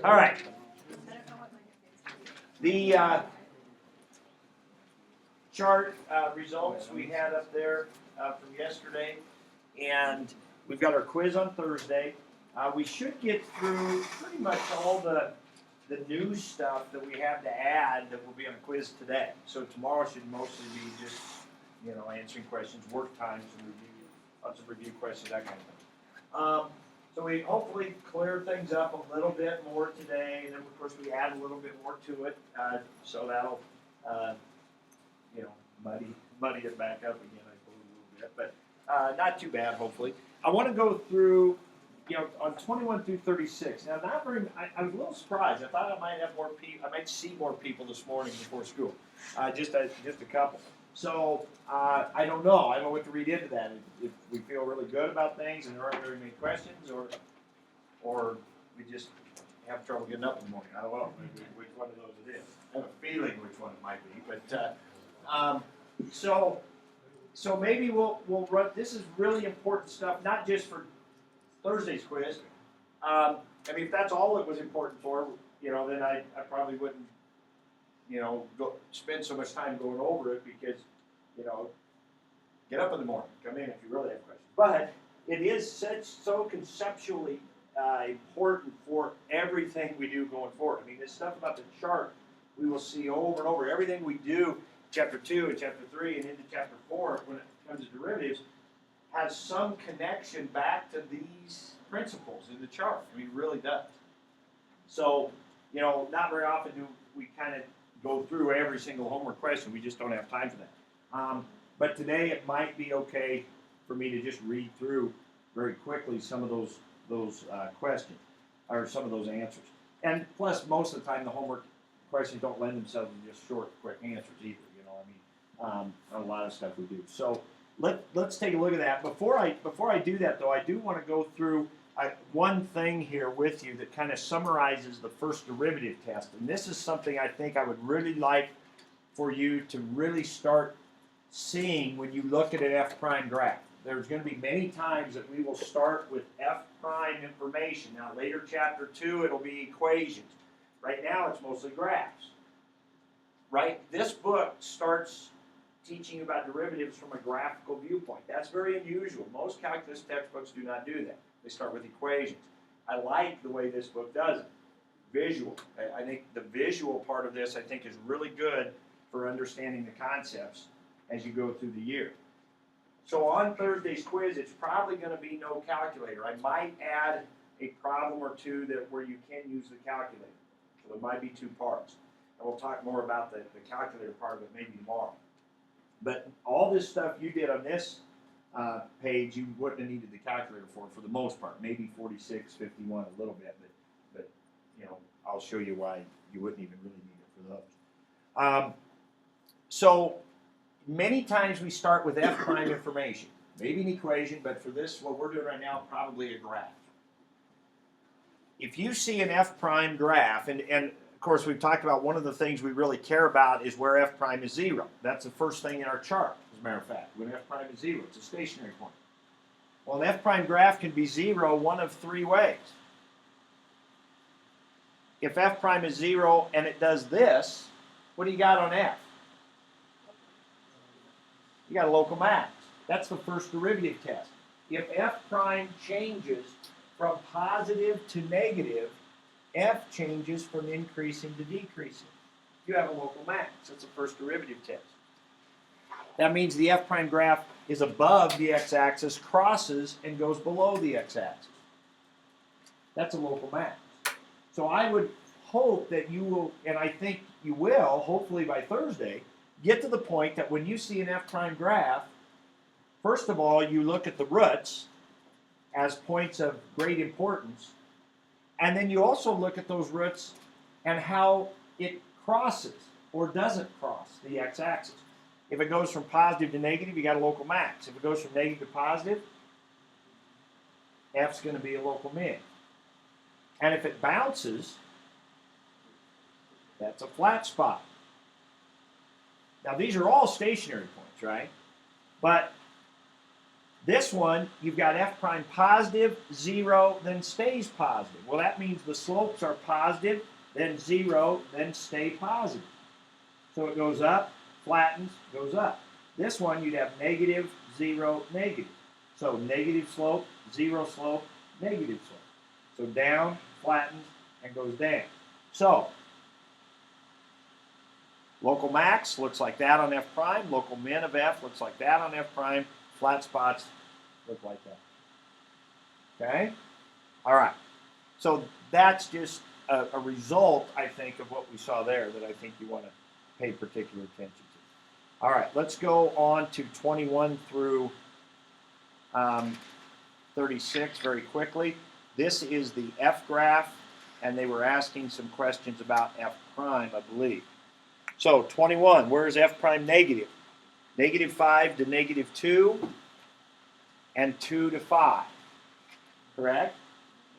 All right. The chart results we had up there from yesterday, and we've got our quiz on Thursday. We should get through pretty much all the new stuff that we have to add that will be on a quiz today. So tomorrow should mostly be just, answering questions, work times, and review, lots of review questions, that kind of thing. So we hopefully clear things up a little bit more today, and then of course we add a little bit more to it, so that'll, muddy it back up again, I believe, a little bit, but not too bad, hopefully. I want to go through, on 21 through 36. Now, not very. I was a little surprised. I thought I might have more people. I might see more people this morning before school, just a couple. So I don't know. I don't know what to read into that. If we feel really good about things and there aren't very many questions, or we just have trouble getting up in the morning. I don't know which one of those it is. I have a feeling which one it might be. But so maybe we'll run. This is really important stuff, not just for Thursday's quiz. If that's all it was important for, then I probably wouldn't, go spend so much time going over it because, get up in the morning, come in if you really have questions. But it is so conceptually important for everything we do going forward. This stuff about the chart we will see over and over. Everything we do, chapter 2 and chapter 3 and into chapter 4, when it comes to derivatives, has some connection back to these principles in the chart. It really does. So, not very often do we kind of go through every single homework question. We just don't have time for that. But today it might be okay for me to just read through very quickly some of those questions, or some of those answers. And plus, most of the time, the homework questions don't lend themselves to just short, quick answers either. A lot of stuff we do. So let's take a look at that. Before I do that, though, I do want to go through one thing here with you that kind of summarizes the first derivative test. And this is something I think I would really like for you to really start seeing when you look at an F prime graph. There's going to be many times that we will start with F prime information. Now, later chapter 2, it'll be equations. Right now, it's mostly graphs. Right? This book starts teaching about derivatives from a graphical viewpoint. That's very unusual. Most calculus textbooks do not do that. They start with equations. I like the way this book does it. Visual. I think the visual part of this, is really good for understanding the concepts as you go through the year. So on Thursday's quiz, it's probably going to be no calculator. I might add a problem or two where you can use the calculator. So there might be two parts. And we'll talk more about the calculator part of it maybe tomorrow. But all this stuff you did on this page, you wouldn't have needed the calculator for the most part. Maybe 46, 51, a little bit, but I'll show you why you wouldn't even really need it for those. So many times we start with F prime information, maybe an equation, but for this, what we're doing right now, probably a graph. If you see an F prime graph, and of course, we've talked about one of the things we really care about is where F prime is 0. That's the first thing in our chart, as a matter of fact. When F prime is 0, it's a stationary point. Well, an F prime graph can be 0 one of three ways. If F prime is 0 and it does this, what do you got on F? You got a local max. That's the first derivative test. If F prime changes from positive to negative, F changes from increasing to decreasing. You have a local max. That's the first derivative test. That means the F prime graph is above the x-axis, crosses, and goes below the x-axis. That's a local max. So I would hope that you will, and I think you will, hopefully by Thursday, get to the point that when you see an F prime graph, first of all, you look at the roots as points of great importance, and then you also look at those roots and how it crosses or doesn't cross the x-axis. If it goes from positive to negative, you got a local max. If it goes from negative to positive, F's going to be a local min. And if it bounces, that's a flat spot. Now, these are all stationary points, right? But This one, you've got f prime positive, 0, then stays positive. Well, that means the slopes are positive, then 0, then stay positive. So it goes up, flattens, goes up. This one, you'd have negative, 0, negative. So negative slope, 0 slope, negative slope. So down, flattens, and goes down. So local max looks like that on f prime. Local min of f looks like that on f prime. Flat spots look like that. Okay? All right. So that's just a result, I think, of what we saw there that I think you want to pay particular attention to. All right. Let's go on to 21 through 36 very quickly. This is the f graph, and they were asking some questions about f prime, I believe. So 21, where is f prime negative? Negative 5 to negative 2, and 2 to 5. Correct?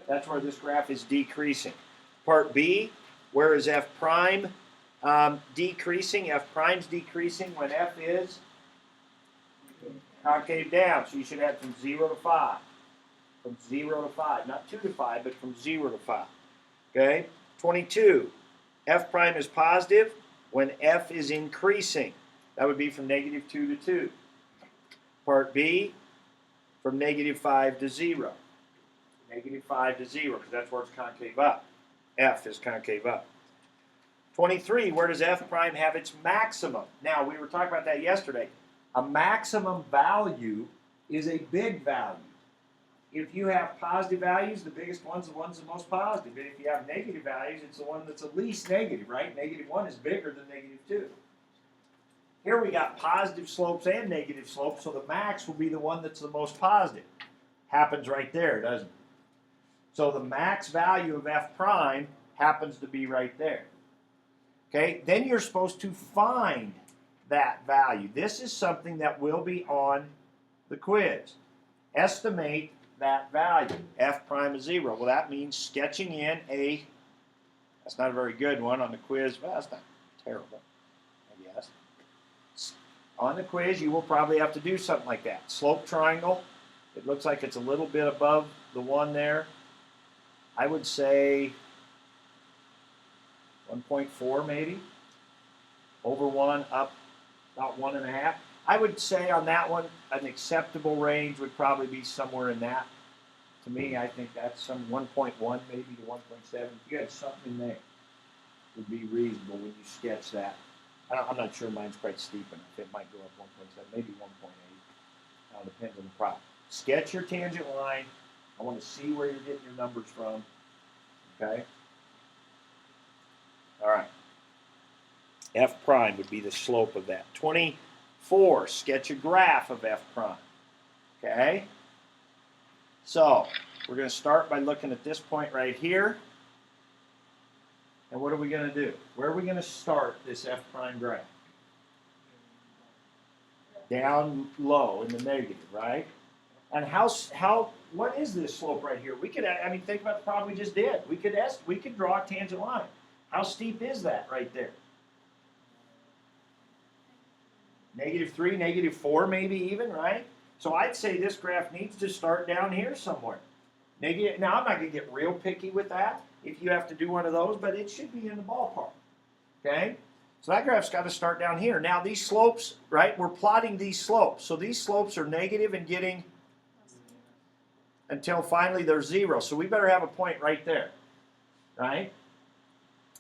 That's where this graph is decreasing. Part B, where is f prime decreasing? F prime's decreasing when f is concave down. So you should have from 0 to 5. From 0 to 5. Not 2 to 5, but from 0 to 5. Okay? 22, f prime is positive when f is increasing. That would be from negative 2 to 2. Part B, from negative 5 to 0. Negative 5 to 0, because that's where it's concave up. F is concave up. 23, where does f prime have its maximum? Now, we were talking about that yesterday. A maximum value is a big value. If you have positive values, the biggest one's the one's the most positive. And if you have negative values, it's the one that's the least negative, right? Negative 1 is bigger than negative 2. Here we got positive slopes and negative slopes, so the max will be the one that's the most positive. Happens right there, doesn't it? So the max value of f prime happens to be right there. Okay, then you're supposed to find that value. This is something that will be on the quiz. Estimate that value. F prime is 0. Well, that means sketching in a, that's not a very good one on the quiz. Well, that's not terrible, I guess. On the quiz, you will probably have to do something like that. Slope triangle. It looks like it's a little bit above the 1 there. I would say 1.4 maybe. Over 1, up about 1.5. I would say on that one, an acceptable range would probably be somewhere in that. To me, I think that's some 1.1 maybe to 1.7. If you had something in there, it would be reasonable when you sketch that. I'm not sure mine's quite steep enough. It might go up 1.7, maybe 1.8. Depends on the problem. Sketch your tangent line. I want to see where you're getting your numbers from. Okay? All right. F prime would be the slope of that. 24, sketch a graph of f prime. Okay? So, we're going to start by looking at this point right here. And what are we going to do? Where are we going to start this f prime graph? Down low in the negative, right? And what is this slope right here? We could, I mean, think about the problem we just did. We could draw a tangent line. How steep is that right there? -3, -4 maybe even, right? So I'd say this graph needs to start down here somewhere. Negative. Now, I'm not going to get real picky with that if you have to do one of those, but it should be in the ballpark. Okay? So that graph's got to start down here. Now, these slopes, right, we're plotting these slopes. So these slopes are negative and getting until finally they're 0. So we better have a point right there, right?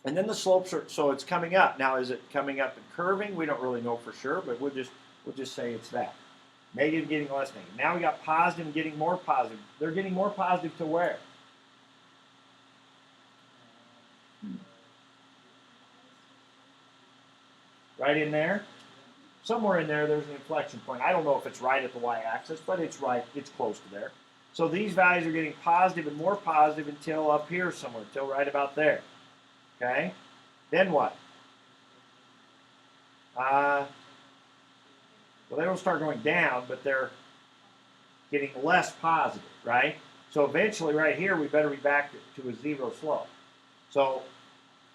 And then the slopes are, so it's coming up. Now, is it coming up and curving? We don't really know for sure, but we'll just say it's that. Negative getting less negative. Now we got positive and getting more positive. They're getting more positive to where? Right in there? Somewhere in there, there's an inflection point. I don't know if it's right at the y-axis, but it's right. It's close to there. So these values are getting positive and more positive until up here somewhere, until right about there. Okay? Then what? Well, they don't start going down, but they're getting less positive, right? So eventually, right here, we better be back to a 0 slope. So,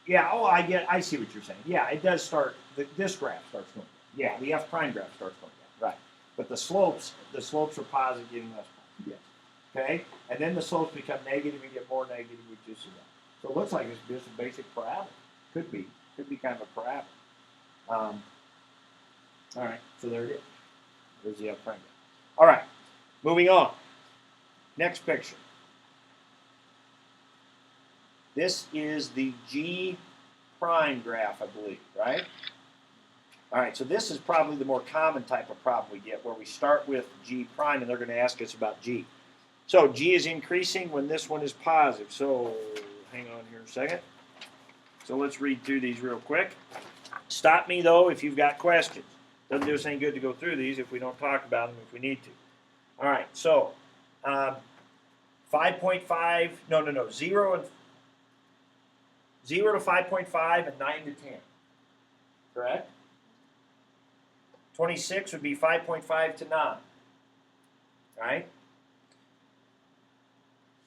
yeah, I see what you're saying. Yeah, it does start, this graph starts going down. Yeah, the f prime graph starts going down, right. but the slopes are positive, getting less positive. Yes. Okay, and then the slopes become negative and get more negative, which is so it looks like it's just a basic parabola. Could be kind of a parabola. All right, so there it is. There's the up front. All right, moving on. Next picture. This is the G prime graph, I believe, right? All right, so this is probably the more common type of problem we get, where we start with G prime and they're going to ask us about G. So G is increasing when this one is positive. So hang on here a second. So let's read through these real quick. Stop me, though, if you've got questions. Doesn't do us any good to go through these if we don't talk about them if we need to. All right, so 5.5, no, 0 to 5.5 and 9 to 10. Correct? 26 would be 5.5 to 9. Right?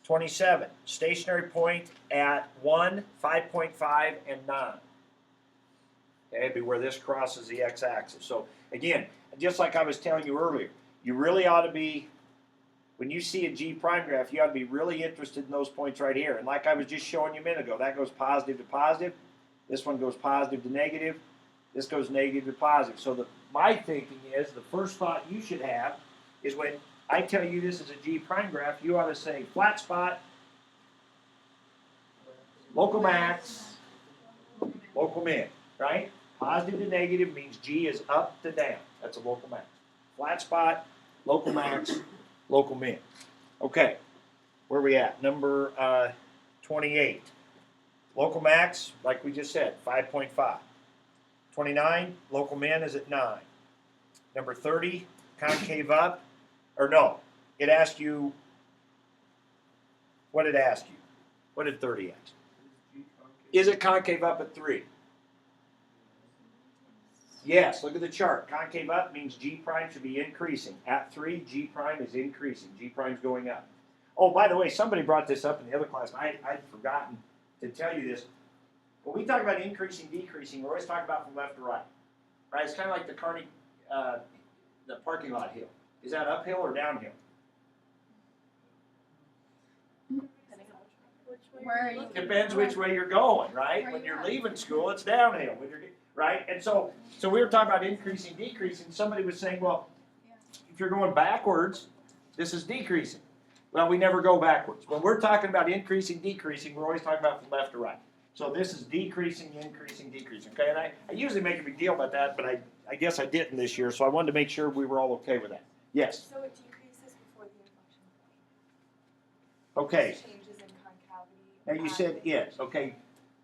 27, stationary point at 1, 5.5, and 9. Okay, it'd be where this crosses the x-axis. So again, just like I was telling you earlier, you really ought to be, when you see a G prime graph, you ought to be really interested in those points right here. And like I was just showing you a minute ago, that goes positive to positive. This one goes positive to negative. This goes negative to positive. So my thinking is, the first thought you should have is when I tell you this is a G prime graph, you ought to say flat spot, local max, local min, right? Positive to negative means G is up to down. That's a local max. Flat spot, local max, local min. Okay, where are we at? Number 28. Local max, like we just said, 5.5. 29, local min is at 9. Number 30, concave up, or no, it asked you, what did it ask you? What did 30 ask? Is it concave up at 3? Yes, look at the chart. Concave up means G prime should be increasing. At 3, G prime is increasing. G prime's going up. Oh, by the way, somebody brought this up in the other class. I'd forgotten to tell you this. When we talk about increasing, decreasing, we're always talking about from left to right. Right? It's kind of like the parking lot hill. Is that uphill or downhill? Depends which way you're going, right? When you're leaving school, it's downhill. Right? And so we were talking about increasing, decreasing. Somebody was saying, well, if you're going backwards, this is decreasing. Well, we never go backwards. When we're talking about increasing, decreasing, we're always talking about from left to right. So this is decreasing, increasing, decreasing. Okay, and I usually make a big deal about that, but I guess I didn't this year, so I wanted to make sure we were all okay with that. Yes? So it decreases before the inflection point. Okay. Changes in concavity. Now you said it.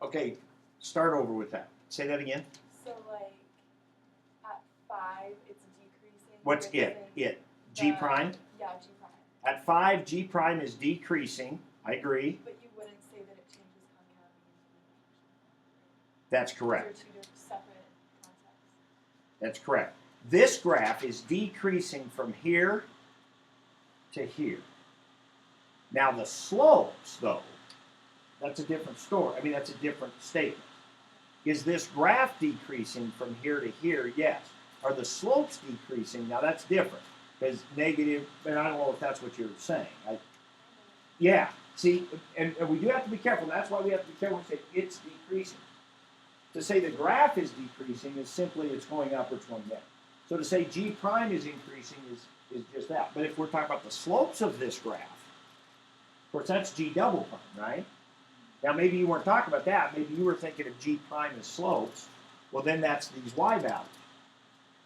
Okay, start over with that. Say that again. So like at 5, it's decreasing. What's it? G prime? Yeah, G prime. At 5, G prime is decreasing. I agree. But you wouldn't say that it changes concavity. That's correct. Those are 2 separate concepts. That's correct. This graph is decreasing from here to here. Now the slopes, though, that's a different story. I mean, that's a different statement. Is this graph decreasing from here to here? Yes. Are the slopes decreasing? Now that's different. Because negative, and I don't know if that's what you're saying. Yeah. See, and we do have to be careful. That's why we have to be careful to say it's decreasing. To say the graph is decreasing is simply it's going up or it's going down. So to say G prime is increasing is just that. But if we're talking about the slopes of this graph, of course that's G double prime, right? Now maybe you weren't talking about that. Maybe you were thinking of G prime as slopes. Well, then that's these Y values.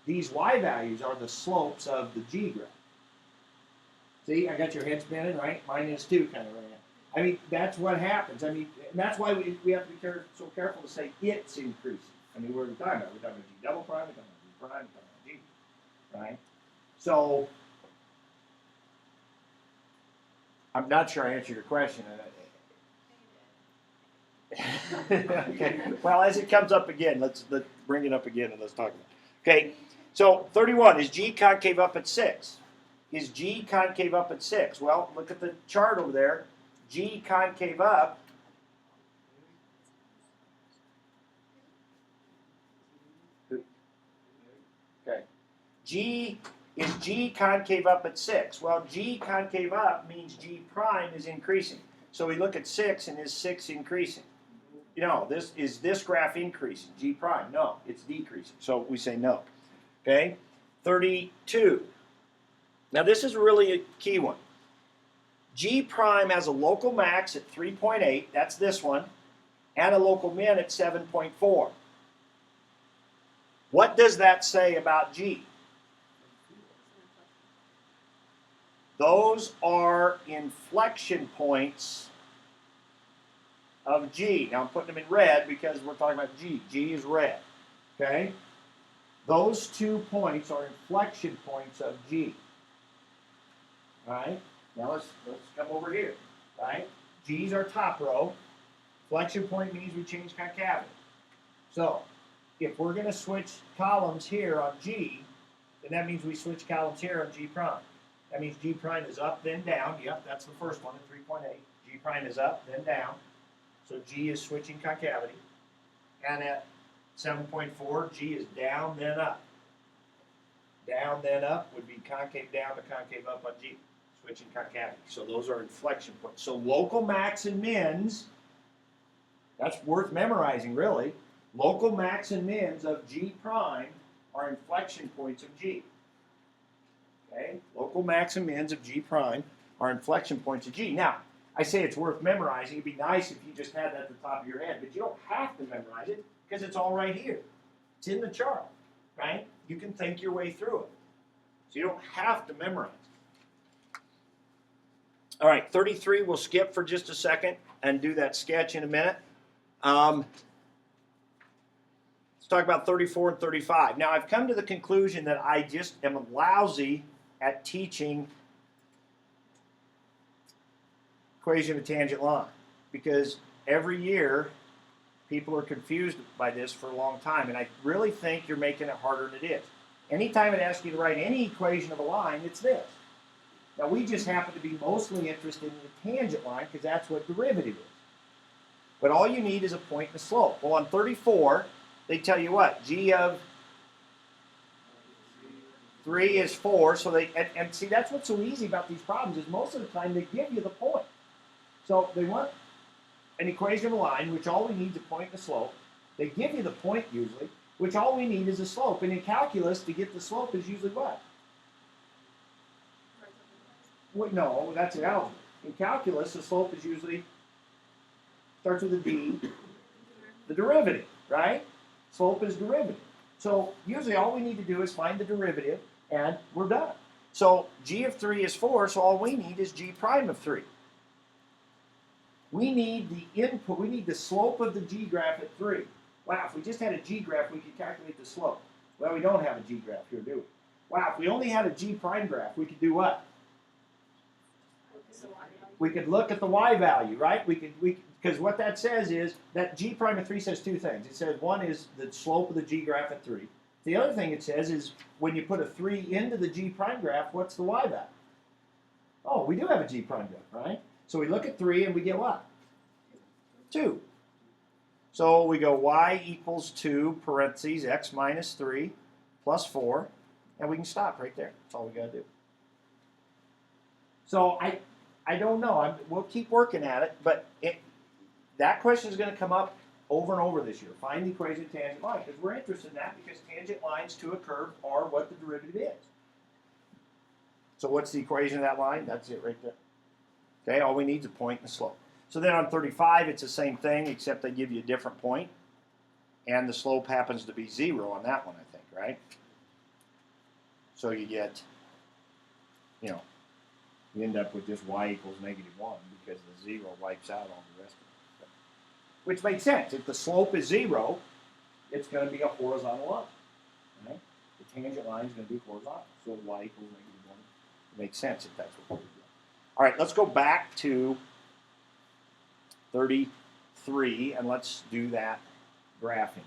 These Y values are the slopes of the G graph. See, I got your head spinning, right? Mine is too, kind of right now. I mean, that's what happens. I mean, and that's why we have to be so careful to say it's increasing. I mean, what are we talking about? We're talking about G double prime, we're talking about G prime, we're talking about G, right? So, I'm not sure I answered your question. Okay. Well, as it comes up again, let's bring it up again and let's talk about it. Okay. So 31, is G concave up at 6? Is G concave up at 6? Well, look at the chart over there. G concave up. Okay. G Is G concave up at 6? Well, G concave up means G prime is increasing. So we look at 6, and is 6 increasing? You know, this graph increasing, G prime? No, it's decreasing. So we say no. Okay? 32. Now this is really a key one. G prime has a local max at 3.8, that's this one, and a local min at 7.4. What does that say about G? Those are inflection points of G. Now I'm putting them in red because we're talking about G. G is red. Okay? Those 2 points are inflection points of G. Alright? Now let's come over here. Right? G is our top row. Inflection point means we change concavity. So if we're going to switch columns here on G, then that means we switch columns here on G prime. That means G prime is up, then down. Yep, that's the first one at 3.8. G prime is up, then down. So G is switching concavity. And at 7.4, G is down, then up. Down, then up would be concave down to concave up on G. Switching concavity. So those are inflection points. So local max and mins, that's worth memorizing really. Local max and mins of G prime are inflection points of G. Okay? Local max and mins of G prime are inflection points of G. Now, I say it's worth memorizing. It'd be nice if you just had that at the top of your head, but you don't have to memorize it because it's all right here. It's in the chart, right? You can think your way through it. So you don't have to memorize it. All right, 33 we'll skip for just a second and do that sketch in a minute. Let's talk about 34 and 35. Now, I've come to the conclusion that I just am lousy at teaching equation of a tangent line because every year people are confused by this for a long time, and I really think you're making it harder than it is. Anytime it asks you to write any equation of a line, it's this. Now, we just happen to be mostly interested in the tangent line because that's what derivative is. But all you need is a point and a slope. Well, on 34, they tell you what? G of 3 is 4. So they and see, that's what's so easy about these problems is most of the time they give you the point. So they want an equation of a line, which all we need is a point and a slope. They give you the point usually, which all we need is a slope. And in calculus, to get the slope is usually what? No, that's in algebra. In calculus, the slope is usually, starts with a d, the derivative, right? Slope is derivative. So usually all we need to do is find the derivative, and we're done. So g of 3 is 4, so all we need is g prime of 3. We need the input, we need the slope of the g graph at 3. Wow, if we just had a g graph, we could calculate the slope. Well, we don't have a g graph here, do we? Wow, if we only had a g prime graph, we could do what? We could look at the y value, right? Because what that says is that g prime of 3 says two things. It says one is the slope of the g graph at 3. The other thing it says is when you put a 3 into the g prime graph, what's the y value? Oh, we do have a g prime graph, right? So we look at 3 and we get what? 2. So we go y equals 2, parentheses, x minus 3 plus 4, and we can stop right there. That's all we got to do. So I don't know. We'll keep working at it, but that question is going to come up over and over this year. Find the equation of tangent line, because we're interested in that because tangent lines to a curve are what the derivative is. So what's the equation of that line? That's it right there. Okay, all we need is a point and a slope. So then on 35, it's the same thing, except they give you a different point, and the slope happens to be 0 on that one, I think, right? So you get, you end up with just y equals -1 because the 0 wipes out all the rest of it. Which makes sense. If the slope is 0, it's going to be a horizontal line. Right? The tangent line is going to be horizontal. So y equals -1. It makes sense if that's what we're doing. All right, let's go back to 33 and let's do that graphing.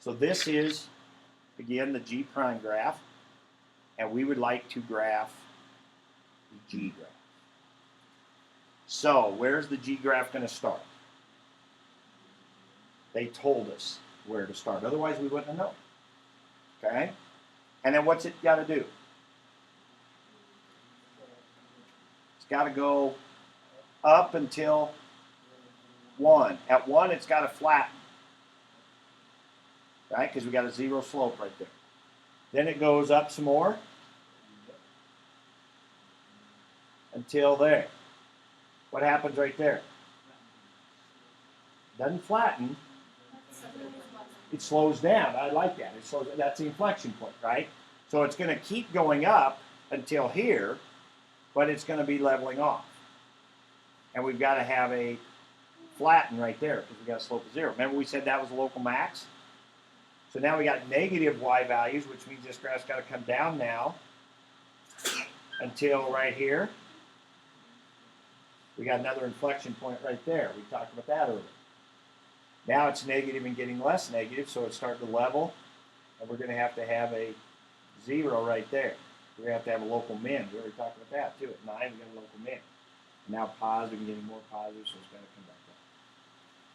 So this is, again, the G prime graph, and we would like to graph the G graph. So where's the G graph going to start? They told us where to start. Otherwise, we wouldn't have known. Okay? And then what's it got to do? got to go up until 1. At 1, it's got to flatten, right? Because we got a 0 slope right there. Then it goes up some more until there. What happens right there? Doesn't flatten. It slows down. I like that. It slows. That's the inflection point, right? So it's going to keep going up until here, but it's going to be leveling off. And we've got to have a flatten right there because we got a slope of 0. Remember we said that was a local max? So now we got negative y values, which means this graph's got to come down now until right here. We got another inflection point right there. We talked about that earlier. Now it's negative and getting less negative, so it's starting to level, and we're going to have a 0 right there. We're going to have a local min. We already talked about that too. At 9, we got a local min. Now positive and getting more positive, so it's going to come back down.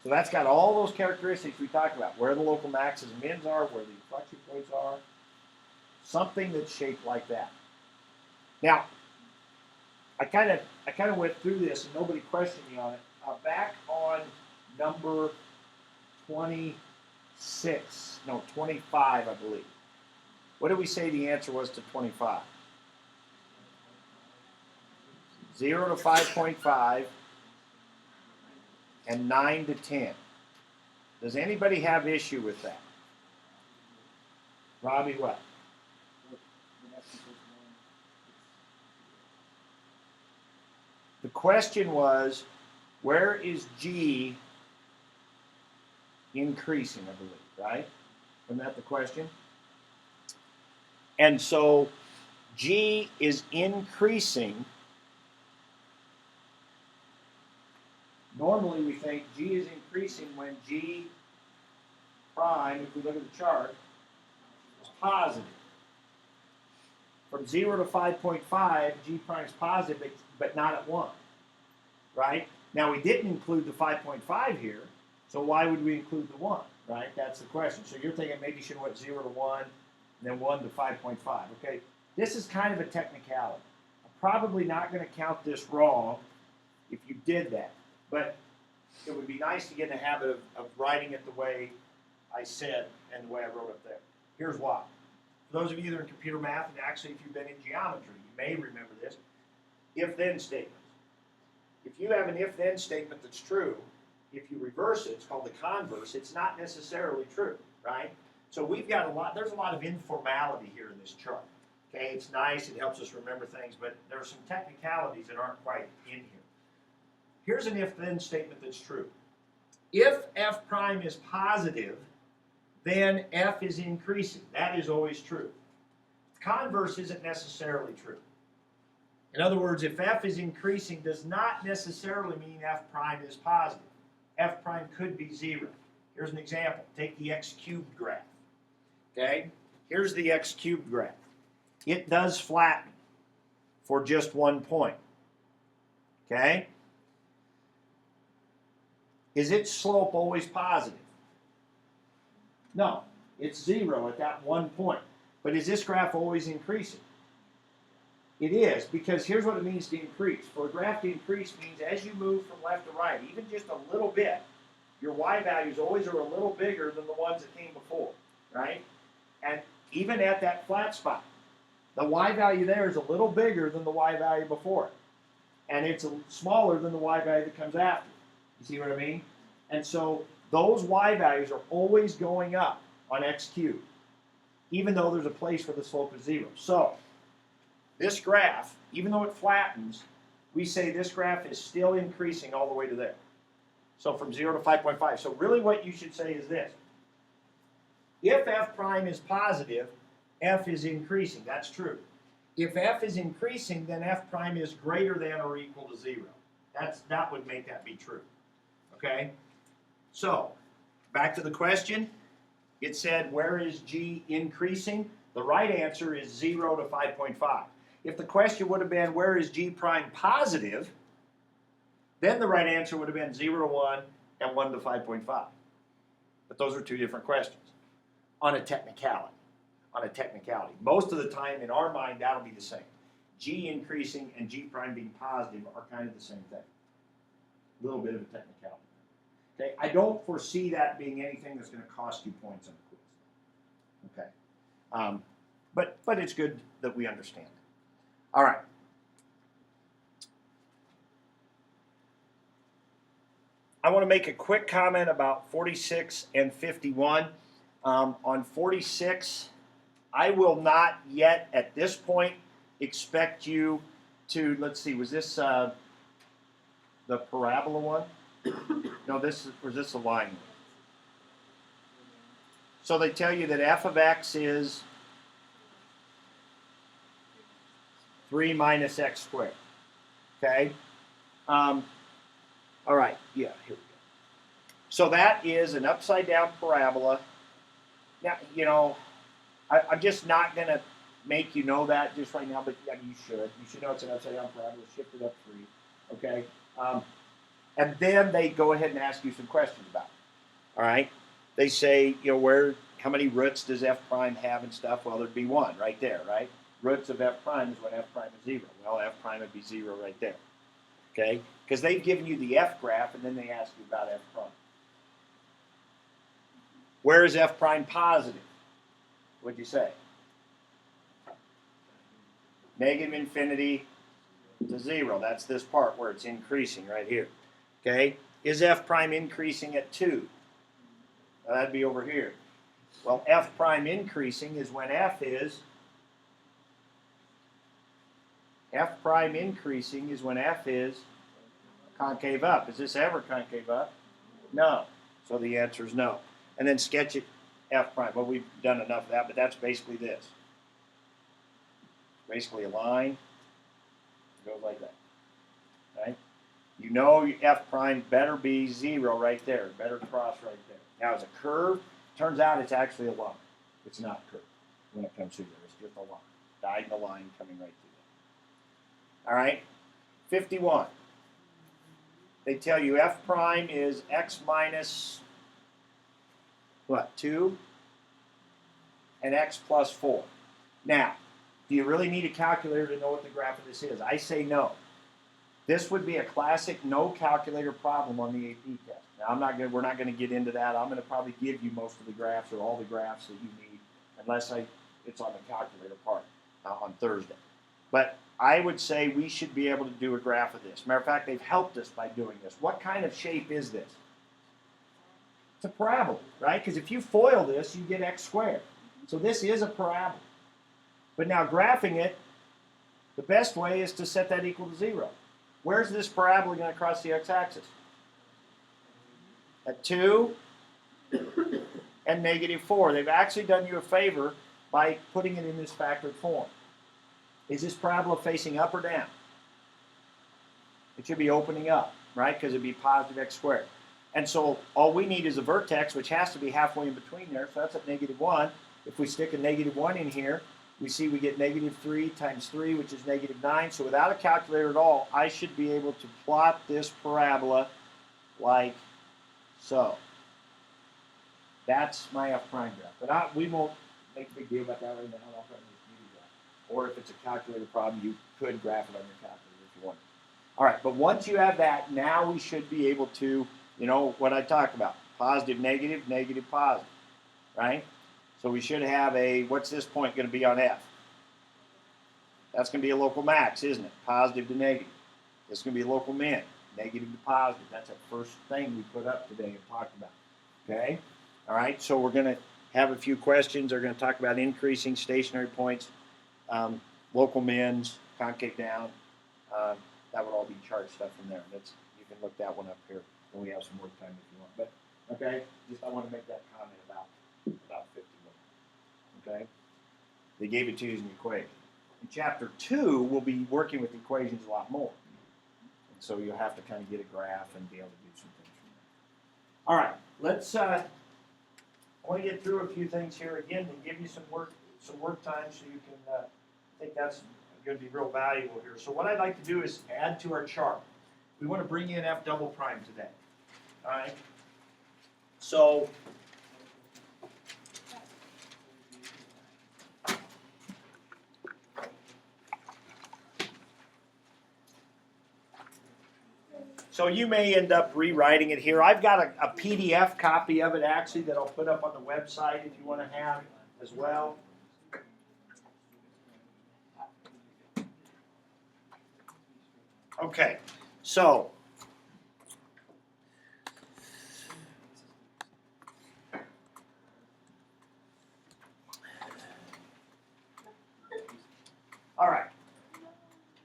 So that's got all those characteristics we talked about, where the local maxes and mins are, where the inflection points are, something that's shaped like that. Now, I kind of went through this and nobody questioned me on it. Back on number 25, I believe. What did we say the answer was to 25? 0 to 5.5 and 9 to 10. Does anybody have issue with that? Robbie, what? The question was, where is G increasing, I believe, right? Wasn't that the question? And so G is increasing. Normally we think G is increasing when G prime, if we look at the chart, is positive. From 0 to 5.5, G prime is positive, but not at 1, right? Now we didn't include the 5.5 here, so why would we include the 1, right? That's the question. So you're thinking maybe you should have went 0 to 1, and then 1 to 5.5, okay? This is kind of a technicality. I'm probably not going to count this wrong if you did that, but it would be nice to get in the habit of writing it the way I said and the way I wrote it there. Here's why. For those of you that are in computer math, and actually if you've been in geometry, you may remember this, if-then statements. If you have an if-then statement that's true, if you reverse it, it's called the converse, it's not necessarily true, right? So we've got there's a lot of informality here in this chart. Okay, it's nice, it helps us remember things, but there are some technicalities that aren't quite in here. Here's an if-then statement that's true. If f prime is positive, then f is increasing. That is always true. Converse isn't necessarily true. In other words, if f is increasing does not necessarily mean f prime is positive. F prime could be 0. Here's an example. Take the x cubed graph. Okay? Here's the x cubed graph. It does flatten for just 1 point. Okay? Is its slope always positive? No. It's 0 at that 1 point. But is this graph always increasing? It is, because here's what it means to increase. For a graph to increase means as you move from left to right, even just a little bit, your y values always are a little bigger than the ones that came before, right? And even at that flat spot, the y value there is a little bigger than the y value before it. And it's smaller than the y value that comes after. You see what I mean? And so those y values are always going up on x cubed, even though there's a place where the slope is 0. So this graph, even though it flattens, we say this graph is still increasing all the way to there. So from 0 to 5.5. So really what you should say is this. If f prime is positive, f is increasing. That's true. If f is increasing, then f prime is greater than or equal to 0. That would make that be true. Okay? So, back to the question. It said, where is G increasing? The right answer is 0 to 5.5. If the question would have been, where is G prime positive, then the right answer would have been 0 to 1 and 1 to 5.5. But those are two different questions on a technicality. Most of the time, in our mind, that'll be the same. G increasing and G prime being positive are kind of the same thing. A little bit of a technicality. Okay, I don't foresee that being anything that's going to cost you points on the quiz. Okay, but it's good that we understand it. All right. I want to make a quick comment about 46 and 51. On 46, I will not yet at this point expect you to, let's see, was this the parabola one? No, was this a line? So they tell you that f of x is 3 minus x squared. Okay? All right, yeah, here we go. So that is an upside down parabola. Now, you know, I'm just not going to make you know that just right now, but yeah, you should. You should know it's an upside down parabola, shifted up 3. Okay? And then they go ahead and ask you some questions about it. All right? They say, you know, how many roots does f prime have and stuff? Well, there'd be 1 right there, right? Roots of f prime is when f prime is 0. Well, f prime would be 0 right there. Okay? Because they've given you the f graph, and then they ask you about f prime. Where is f prime positive? What'd you say? Negative infinity to 0. That's this part where it's increasing right here. Okay? Is f prime increasing at 2? Well, that'd be over here. Well, f prime increasing is when f is concave up. Is this ever concave up? No. So the answer is no. And then sketch it f prime. Well, we've done enough of that, but that's basically this. Basically a line. It goes like that. Right? You know f prime better be 0 right there. Better cross right there. Now, as a curve, turns out it's actually a line. It's not a curve when it comes through there. It's just a line. Diagonal line coming right through there. All right? 51. They tell you f prime is x minus, what, 2? And x plus 4. Now, do you really need a calculator to know what the graph of this is? I say no. This would be a classic no calculator problem on the AP test. Now, we're not going to get into that. I'm going to probably give you most of the graphs or all the graphs that you need, unless it's on the calculator part on Thursday. But I would say we should be able to do a graph of this. Matter of fact, they've helped us by doing this. What kind of shape is this? It's a parabola, right? Because if you FOIL this, you get x squared. So this is a parabola. But now graphing it, the best way is to set that equal to 0. Where's this parabola going to cross the x-axis? At 2 and negative 4. They've actually done you a favor by putting it in this factored form. Is this parabola facing up or down? It should be opening up, right? Because it'd be positive x squared. And so all we need is a vertex, which has to be halfway in between there. So that's at negative 1. If we stick a negative 1 in here, we see we get negative 3 times 3, which is negative 9. So without a calculator at all, I should be able to plot this parabola like so. That's my f prime graph. But we won't make a big deal about that right now. I'll probably just use that. Or if it's a calculator problem, you could graph it on your calculator if you want. All right, but once you have that, now we should be able to, you know, what I talked about. Positive, negative, negative, positive, right? So we should have what's this point going to be on F? That's going to be a local max, isn't it? Positive to negative. This is going to be a local min, negative to positive. That's the first thing we put up today and talked about. Okay? All right, so we're going to have a few questions. They're going to talk about increasing stationary points, local mins, concave down. That would all be chart stuff from there. You can look that one up here when we have some more time if you want. But, okay, just I want to make that comment about 51. Okay? They gave it to you as an equation. In chapter 2, we'll be working with equations a lot more. And so you'll have to kind of get a graph and be able to do some things from there. All right, let's, I want to get through a few things here again and give you some work time so you can, I think that's going to be real valuable here. So what I'd like to do is add to our chart. We want to bring in f double prime today. All right? So So you may end up rewriting it here. I've got a PDF copy of it actually that I'll put up on the website if you want to have as well. Okay, so all right.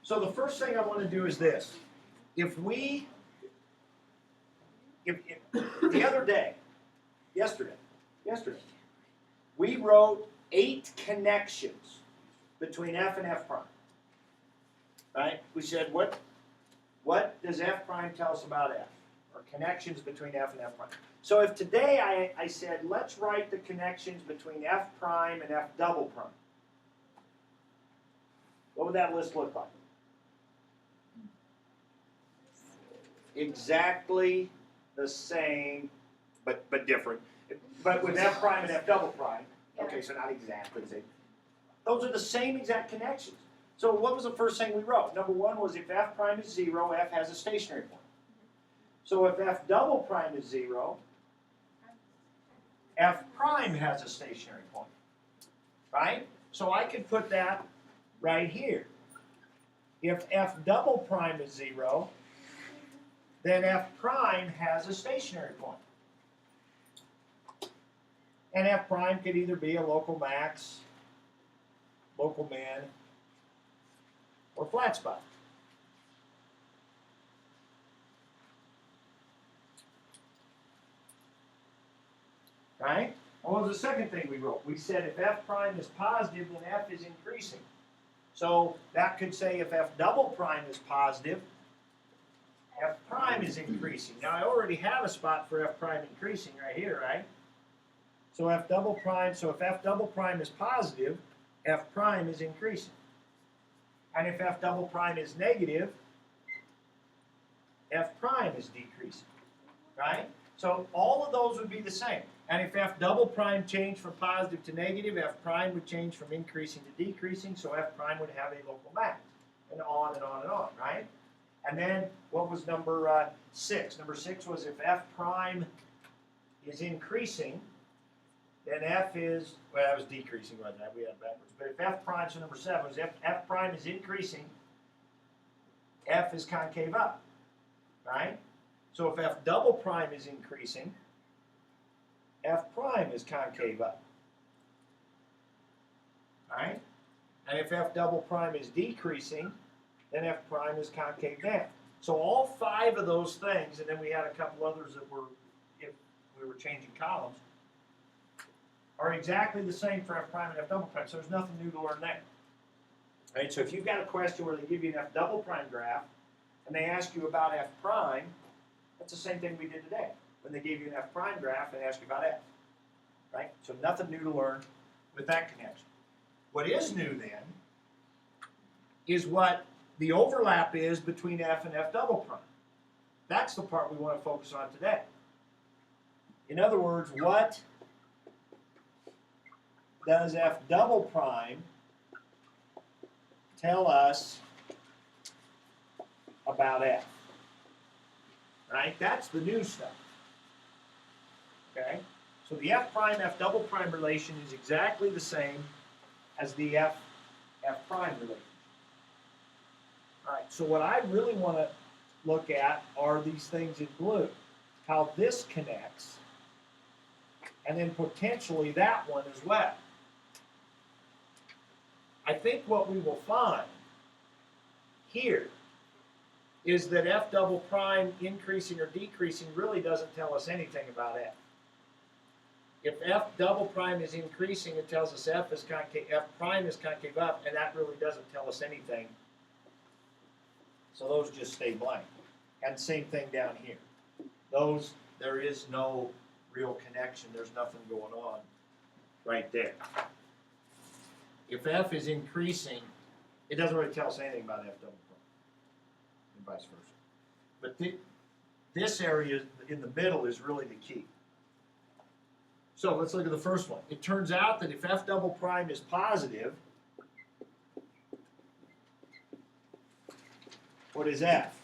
So the first thing I want to do is this. If the other day, yesterday, we wrote 8 connections between f and f prime. Right? We said, what does f prime tell us about f? Or connections between f and f prime. So if today I said, let's write the connections between f prime and f double prime, what would that list look like? Exactly the same, but different. But with f prime and f double prime, okay, so not exactly the same. Those are the same exact connections. So what was the first thing we wrote? Number one was if f prime is 0, f has a stationary point. So if f double prime is 0, f prime has a stationary point. Right? So I could put that right here. If f double prime is 0, then f prime has a stationary point. And f prime could either be a local max, local min, or flat spot. Right? What was the second thing we wrote? We said if f prime is positive, then f is increasing. So that could say if f double prime is positive, f prime is increasing. Now I already have a spot for f prime increasing right here, right? So if f double prime is positive, f prime is increasing. And if f double prime is negative, f prime is decreasing, right? So all of those would be the same. And if f double prime changed from positive to negative, f prime would change from increasing to decreasing, so f prime would have a local max, and on and on and on, right? And then what was number 6? Number 6 was if f prime is increasing, then f is, well, that was decreasing, wasn't that? We had it backwards. But if f prime, so number 7 was if f prime is increasing, f is concave up, right? So if f double prime is increasing, f prime is concave up, right? And if f double prime is decreasing, then f prime is concave down. So all 5 of those things, and then we had a couple others that were, if we were changing columns, are exactly the same for f prime and f double prime. So there's nothing new to learn there. Right? So if you've got a question where they give you an f double prime graph, and they ask you about f prime, that's the same thing we did today. When they gave you an f prime graph, they ask you about f. Right? So nothing new to learn with that connection. What is new then is what the overlap is between f and f double prime. That's the part we want to focus on today. In other words, what does f double prime tell us about f? Right? That's the new stuff. Okay? So the f prime, f double prime relation is exactly the same as the f prime relation. All right, so what I really want to look at are these things in blue. How this connects, and then potentially that one as well. I think what we will find here is that f double prime increasing or decreasing really doesn't tell us anything about f. If f double prime is increasing, it tells us f prime is concave up, and that really doesn't tell us anything. So those just stay blank. And same thing down here. Those, there is no real connection. There's nothing going on right there. If f is increasing, it doesn't really tell us anything about f double prime, and vice versa. But this area in the middle is really the key. So let's look at the first one. It turns out that if f double prime is positive, what is f?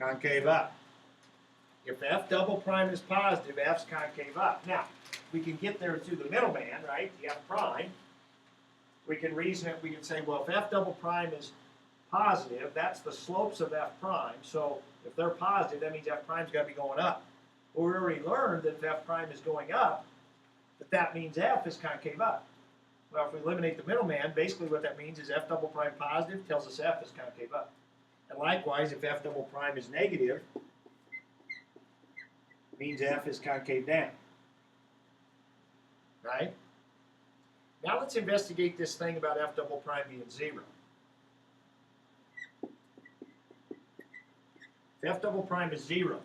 concave up. If F double prime is positive, F's concave up. Now, we can get there through the middleman, right, the F prime. We can reason it, we can say, well, if F double prime is positive, that's the slopes of F prime, so if they're positive, that means F prime's got to be going up. Well, we already learned that if F prime is going up, that means F is concave up. Well, if we eliminate the middleman, basically what that means is F double prime positive tells us F is concave up. And likewise, if F double prime is negative, means F is concave down. Right? Now let's investigate this thing about F double prime being 0. If F double prime is 0,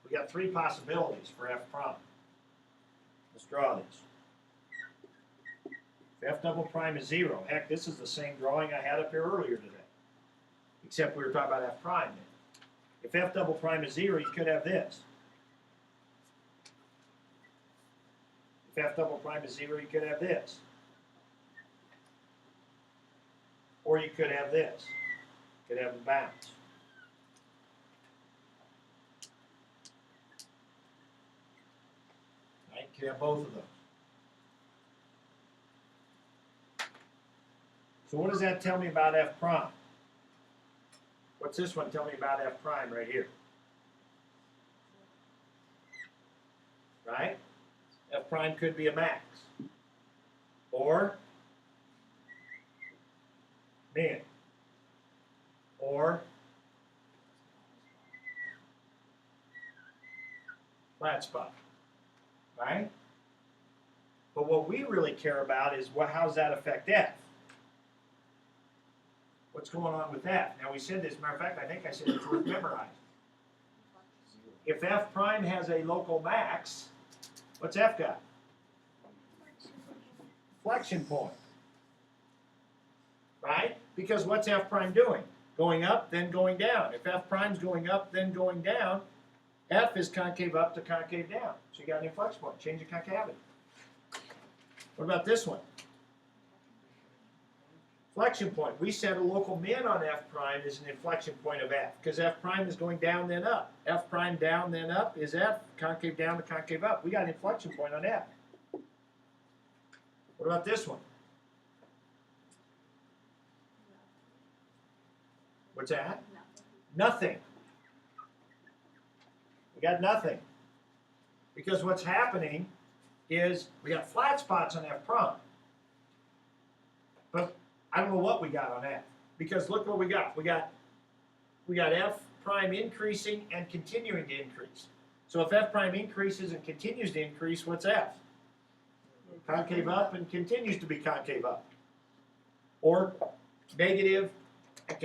we got 3 possibilities for F prime. Let's draw this. If F double prime is 0, heck, this is the same drawing I had up here earlier today, except we were talking about F prime then. If F double prime is 0, you could have this. If F double prime is 0, you could have this. Or you could have this. You could have the bounce. Right? You could have both of those. So what does that tell me about F prime? What's this one tell me about F prime right here? Right? F prime could be a max. Or min. Or flat spot. Right? But what we really care about is how does that affect F? What's going on with F? Now we said this, matter of fact, I think I said it's worth memorizing. If F prime has a local max, what's F got? Flexion point. Right? Because what's F prime doing? Going up, then going down. If F prime's going up, then going down, F is concave up to concave down. So you got an inflection point, change of concavity. What about this one? Flexion point. We said a local min on F prime is an inflection point of F, because F prime is going down, then up. F prime down, then up is F, concave down to concave up. We got an inflection point on F. What about this one? What's that? Nothing. We got nothing. Because what's happening is we got flat spots on F prime. But I don't know what we got on F. Because look what we got. We got F prime increasing and continuing to increase. So if F prime increases and continues to increase, what's F? Concave up and continues to be concave up. Or negative and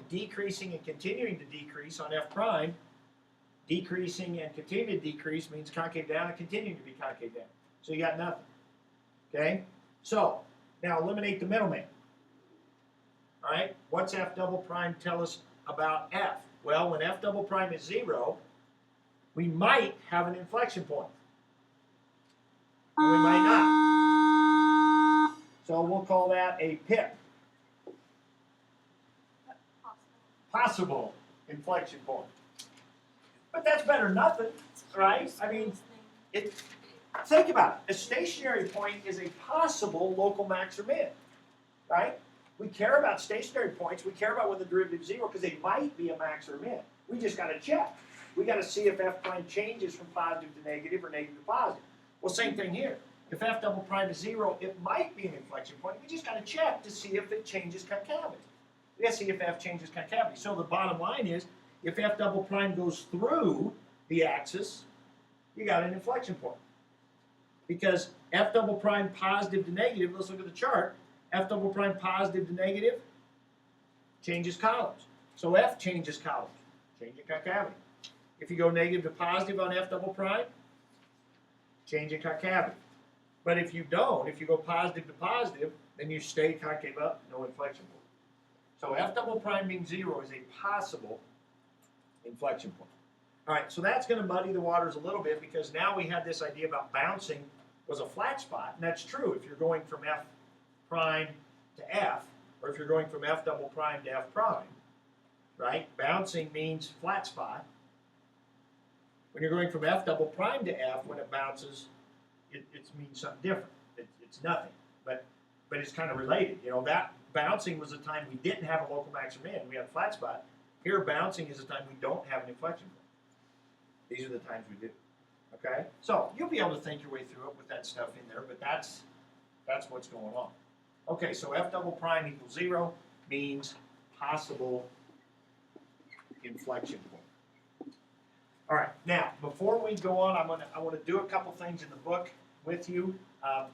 decreasing and continuing to decrease on F prime. Decreasing and continuing to decrease means concave down and continuing to be concave down. So you got nothing. Okay? So, now eliminate the middleman. All right? What's F double prime tell us about F? Well, when F double prime is 0, we might have an inflection point. Or we might not. So we'll call that a PIP. Possible inflection point. But that's better than nothing, right? I mean, think about it. A stationary point is a possible local max or min, right? We care about stationary points. We care about when the derivative is 0 because they might be a max or a min. We just got to check. We got to see if F prime changes from positive to negative or negative to positive. Well, same thing here. If F double prime is 0, it might be an inflection point. We just got to check to see if it changes concavity. We got to see if F changes concavity. So the bottom line is, if F double prime goes through the axis, you got an inflection point. Because F double prime positive to negative, let's look at the chart. F double prime positive to negative changes columns. So F changes columns, changing concavity. If you go negative to positive on F double prime, changing concavity. But if you don't, if you go positive to positive, then you stay concave up, no inflection point. So F double prime being 0 is a possible inflection point. All right, so that's going to muddy the waters a little bit because now we had this idea about bouncing was a flat spot, and that's true if you're going from F prime to F, or if you're going from F double prime to F prime, right? Bouncing means flat spot. When you're going from F double prime to F, when it bounces, it means something different. It's nothing, but it's kind of related. You know, that bouncing was a time we didn't have a local max or min. We had a flat spot. Here, bouncing is a time we don't have an inflection point. These are the times we do. Okay? So you'll be able to think your way through it with that stuff in there, but that's what's going on. Okay, so F double prime equals 0 means possible inflection point. All right, now before we go on, I want to do a couple things in the book with you,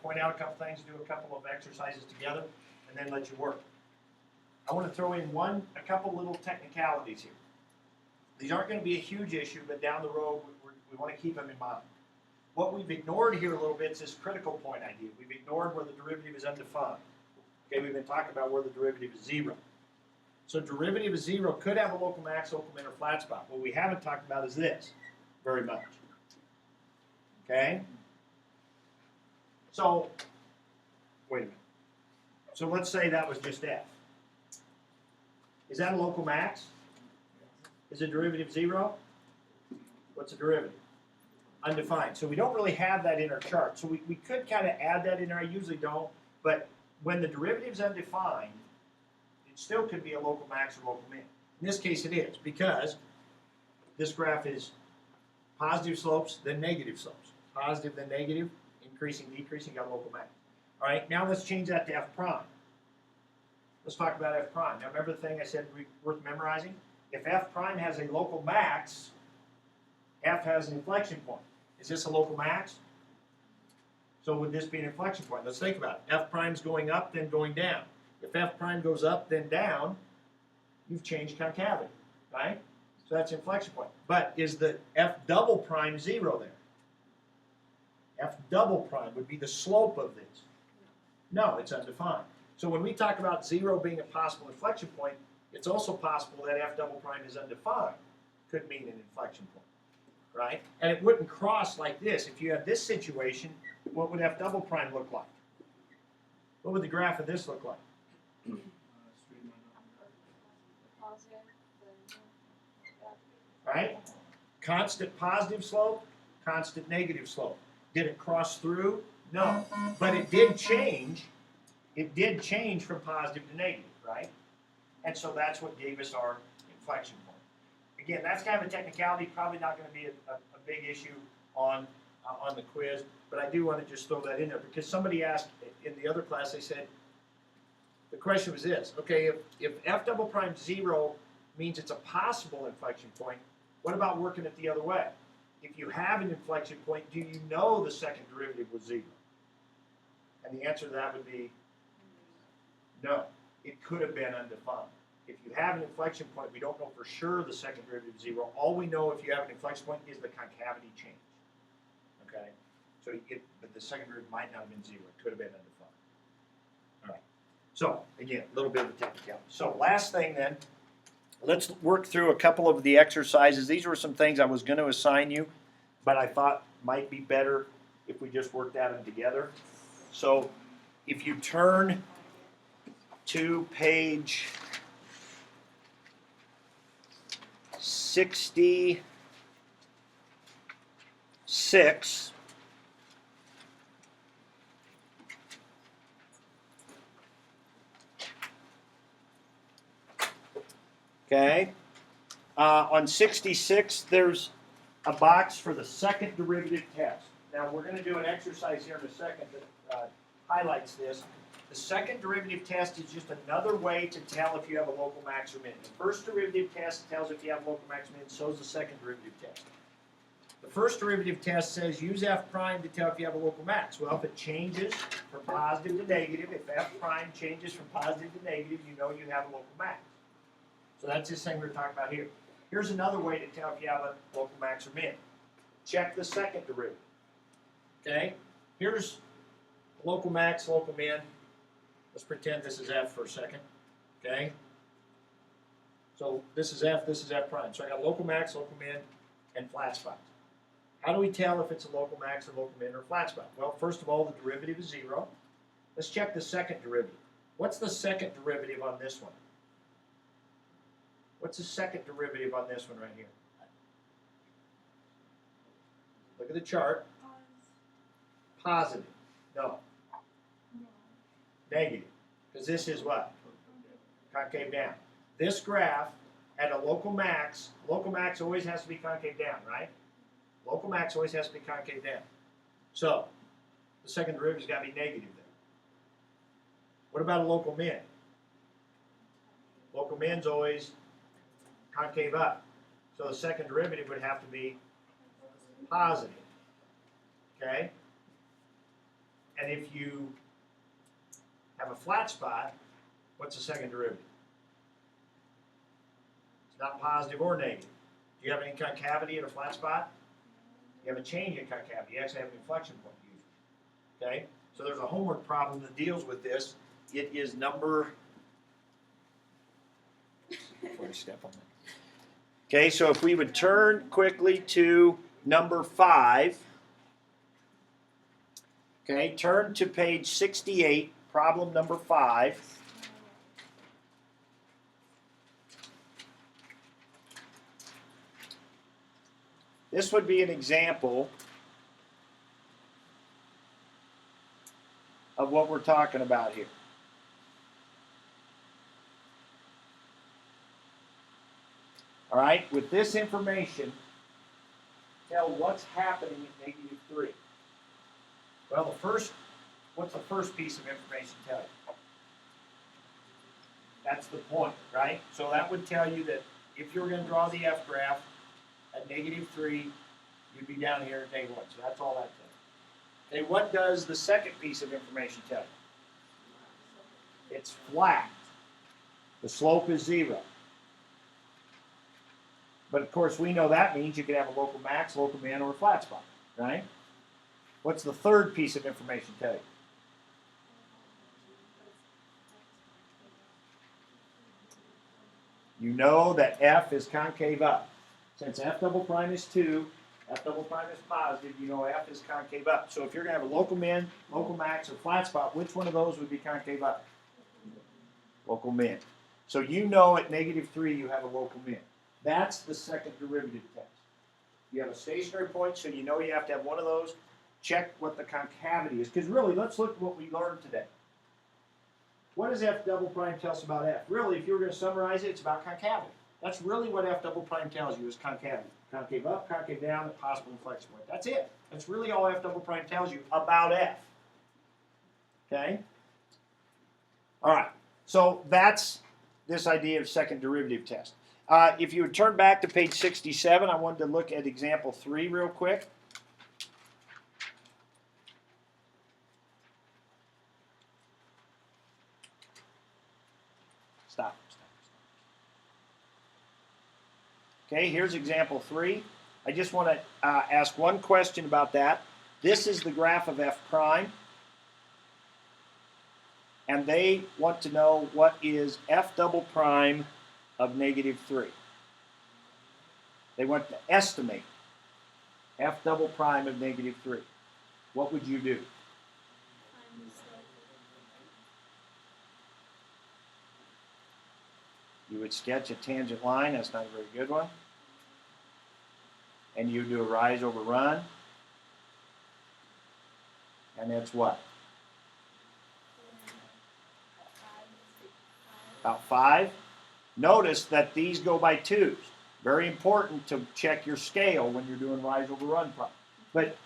point out a couple things, do a couple of exercises together, and then let you work. I want to throw in a couple little technicalities here. These aren't going to be a huge issue, but down the road we want to keep them in mind. What we've ignored here a little bit is this critical point idea. We've ignored where the derivative is undefined. Okay, we've been talking about where the derivative is 0. So derivative of 0 could have a local max, local min, or flat spot. What we haven't talked about is this very much. Okay? So, wait a minute. So let's say that was just f. Is that a local max? Is a derivative 0? What's a derivative? Undefined. So we don't really have that in our chart. So we could kind of add that in there. I usually don't. But when the derivative is undefined, it still could be a local max or local min. In this case it is, because this graph is positive slopes, then negative slopes. Positive, then negative, increasing, decreasing, got a local max. All right, now let's change that to f prime. Let's talk about f prime. Now remember the thing I said worth memorizing? If f prime has a local max, f has an inflection point. Is this a local max? So would this be an inflection point? Let's think about it. F prime's going up, then going down. If f prime goes up, then down, you've changed concavity, right? So that's inflection point. But is the f double prime 0 there? F double prime would be the slope of this. No, it's undefined. So when we talk about 0 being a possible inflection point, it's also possible that f double prime is undefined. Could mean an inflection point, right? And it wouldn't cross like this. If you had this situation, what would f double prime look like? What would the graph of this look like? Positive, Right? Constant positive slope, constant negative slope. Did it cross through? No. But it did change. It did change from positive to negative, right? And so that's what gave us our inflection point. Again, that's kind of a technicality, probably not going to be a big issue on the quiz, but I do want to just throw that in there because somebody asked in the other class, they said, the question was this, okay, if f double prime 0 means it's a possible inflection point, what about working it the other way? If you have an inflection point, do you know the second derivative was 0? And the answer to that would be no. It could have been undefined. If you have an inflection point, we don't know for sure the second derivative is 0. All we know if you have an inflection point is the concavity change. Okay? So but the second derivative might not have been 0. It could have been undefined. All right. So, again, a little bit of a technicality. So, last thing then, let's work through a couple of the exercises. These were some things I was going to assign you, but I thought might be better if we just worked at them together. So, if you turn to page 66. Okay. On 66, there's a box for the second derivative test. Now, we're going to do an exercise here in a second that highlights this. The second derivative test is just another way to tell if you have a local max or min. The first derivative test tells if you have local max or min, so is the second derivative test. The first derivative test says use f prime to tell if you have a local max. Well, if it changes from positive to negative, if f prime changes from positive to negative, you know you have a local max. So that's this thing we're talking about here. Here's another way to tell if you have a local max or min. Check the second derivative. Okay? Here's local max, local min. Let's pretend this is f for a second. Okay? So this is f prime. So I got local max, local min, and flat spots. How do we tell if it's a local max or local min or flat spot? Well, first of all, the derivative is 0. Let's check the second derivative. What's the second derivative on this one? What's the second derivative on this one right here? Look at the chart. Positive. No. Negative. Because this is what? Concave down. This graph at a local max always has to be concave down, right? Local max always has to be concave down. So, the second derivative's got to be negative there. What about a local min? Local min's always concave up. So the second derivative would have to be positive. Okay? And if you have a flat spot, what's the second derivative? It's not positive or negative. Do you have any concavity at a flat spot? You have a change in concavity. You actually have an inflection point usually. Okay? So there's a homework problem that deals with this. It is number... Before I step on that. Okay, so if we would turn quickly to number 5. Okay, turn to page 68, problem number 5. This would be an example of what we're talking about here. All right, with this information, tell what's happening at -3. Well, what's the first piece of information tell you? That's the point, right? So that would tell you that if you were going to draw the F graph at -3, you'd be down here at day 1. So that's all that tells you. Okay, what does the second piece of information tell you? It's flat. The slope is 0. But of course, we know that means you could have a local max, local min, or a flat spot, right? What's the third piece of information tell you? You know that F is concave up. Since F double prime is 2, F double prime is positive, you know F is concave up. So if you're going to have a local min, local max, or flat spot, which one of those would be concave up? Local min. So you know at -3 you have a local min. That's the second derivative test. You have a stationary point, so you know you have to have one of those. Check what the concavity is. Because really, let's look at what we learned today. What does F double prime tell us about F? Really, if you were going to summarize it, it's about concavity. That's really what F double prime tells you is concavity. Concave up, concave down, and possible inflection point. That's it. That's really all F double prime tells you about F. Okay? All right. So that's this idea of second derivative test. If you would turn back to page 67, I wanted to look at example 3 real quick. Stop. Okay, here's example 3. I just want to ask one question about that. This is the graph of F prime. And they want to know what is F double prime of -3. They want to estimate F double prime of -3. What would you do? You would sketch a tangent line. That's not a very good one. And you do a rise over run. And that's what? About 5. Notice that these go by 2s. Very important to check your scale when you're doing rise over run problems. But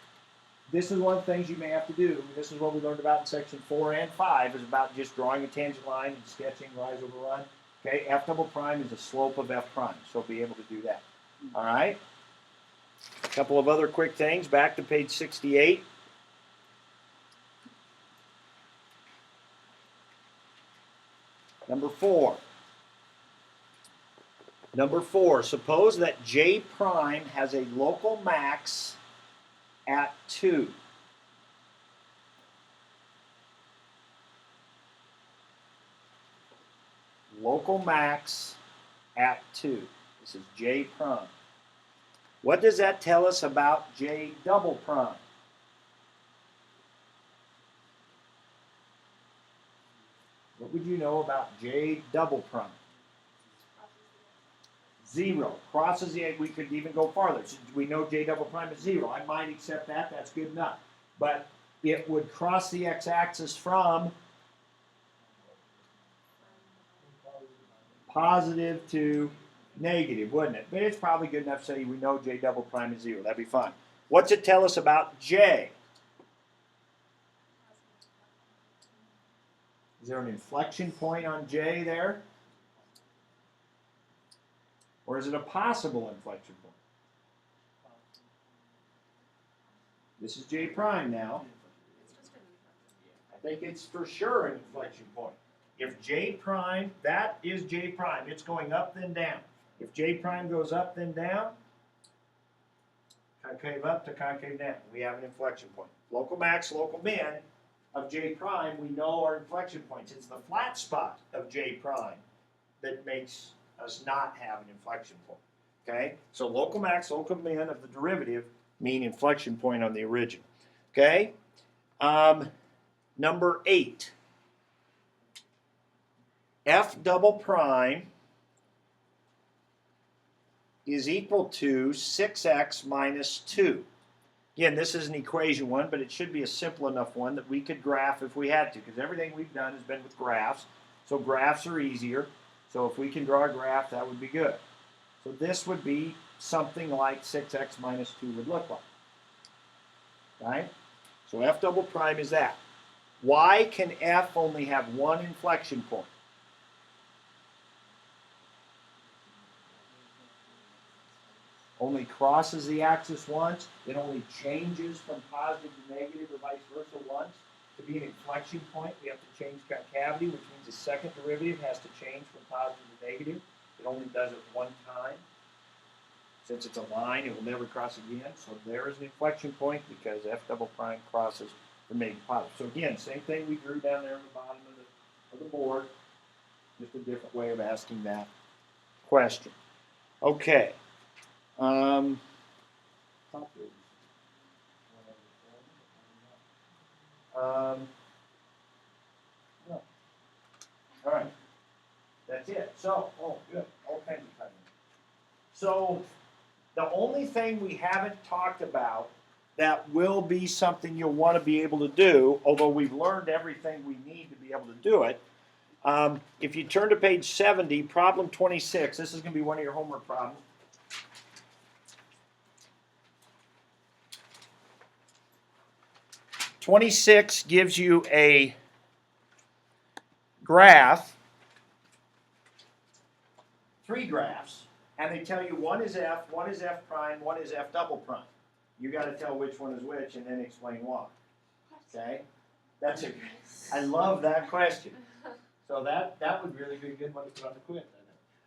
this is one of the things you may have to do. This is what we learned about in section 4 and 5, is about just drawing a tangent line and sketching rise over run. Okay, F double prime is the slope of F prime, so be able to do that. All right. A couple of other quick things. Back to page 68. Number 4. Number 4, suppose that J prime has a local max at 2. Local max at 2. This is J prime. What does that tell us about J double prime? What would you know about J double prime? 0. Crosses the, we could even go farther. So we know J double prime is 0. I might accept that, that's good enough. But it would cross the x-axis from positive to negative, wouldn't it? But it's probably good enough to say we know J double prime is 0. That'd be fine. What's it tell us about J? Is there an inflection point on J there? Or is it a possible inflection point? This is J prime now. I think it's for sure an inflection point. If J prime, that is J prime. It's going up then down. If J prime goes up then down, concave up to concave down, we have an inflection point. Local max, local min of J prime, we know are inflection points. It's the flat spot of J prime that makes us not have an inflection point. Okay? So local max, local min of the derivative mean inflection point on the original. Okay? Number 8. F double prime is equal to 6x minus 2. Again, this is an equation one, but it should be a simple enough one that we could graph if we had to, because everything we've done has been with graphs. So graphs are easier. So if we can draw a graph, that would be good. So this would be something like 6x minus 2 would look like. Right? So F double prime is that. Why can F only have one inflection point? Only crosses the axis once. It only changes from positive to negative or vice versa once. To be an inflection point, we have to change concavity, which means the second derivative has to change from positive to negative. It only does it one time. Since it's a line, it will never cross again. So there is an inflection point because F double prime crosses from negative to positive. So again, same thing we drew down there on the bottom of the board. Just a different way of asking that question. Okay. No. All right. That's it. So, oh, good. All kinds of time. So, the only thing we haven't talked about that will be something you'll want to be able to do, although we've learned everything we need to be able to do it. If you turn to page 70, problem 26, this is going to be one of your homework problems. '26 gives you a graph, 3 graphs, and they tell you one is F, one is F prime, one is F double prime. You got to tell which one is which and then explain why. Okay? That's a, I love that question. So that would really be a good one to put on the quiz.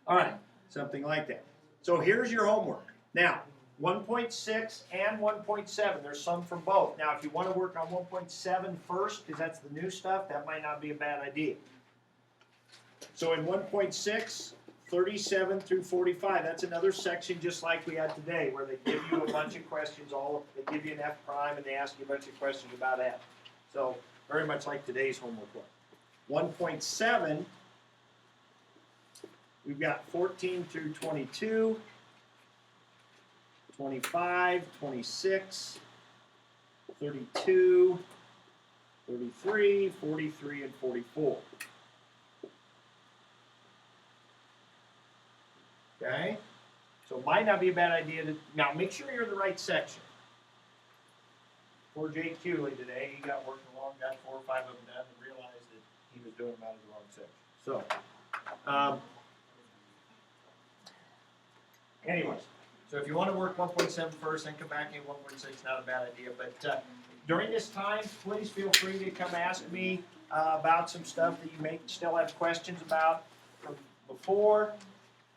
All right, something like that. So here's your homework. Now, 1.6 and 1.7, there's some from both. Now, if you want to work on 1.7 first, because that's the new stuff, that might not be a bad idea. So in 1.6, 37 through 45, that's another section just like we had today, where they give you a bunch of questions, they give you an F prime, and they ask you a bunch of questions about F. So very much like today's homework was. 1.7, we've got 14 through 22, 25, 26, 32, 33, 43, and 44. Okay? So it might not be a bad idea to, now make sure you're in the right section. Poor Jay Cooley today, he got working along, got 4 or 5 of them done, and realized that he was doing them out of the wrong section. So, anyways, so if you want to work 1.7 first, then come back in 1.6, not a bad idea. But during this time, please feel free to come ask me about some stuff that you may still have questions about from before,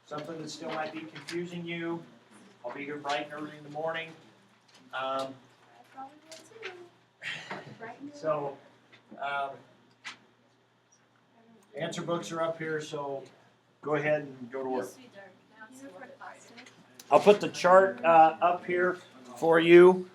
something that still might be confusing you. I'll be here bright and early in the morning. I probably will too. Right now. So, answer books are up here, so go ahead and go to work. I'll put the chart up here for you.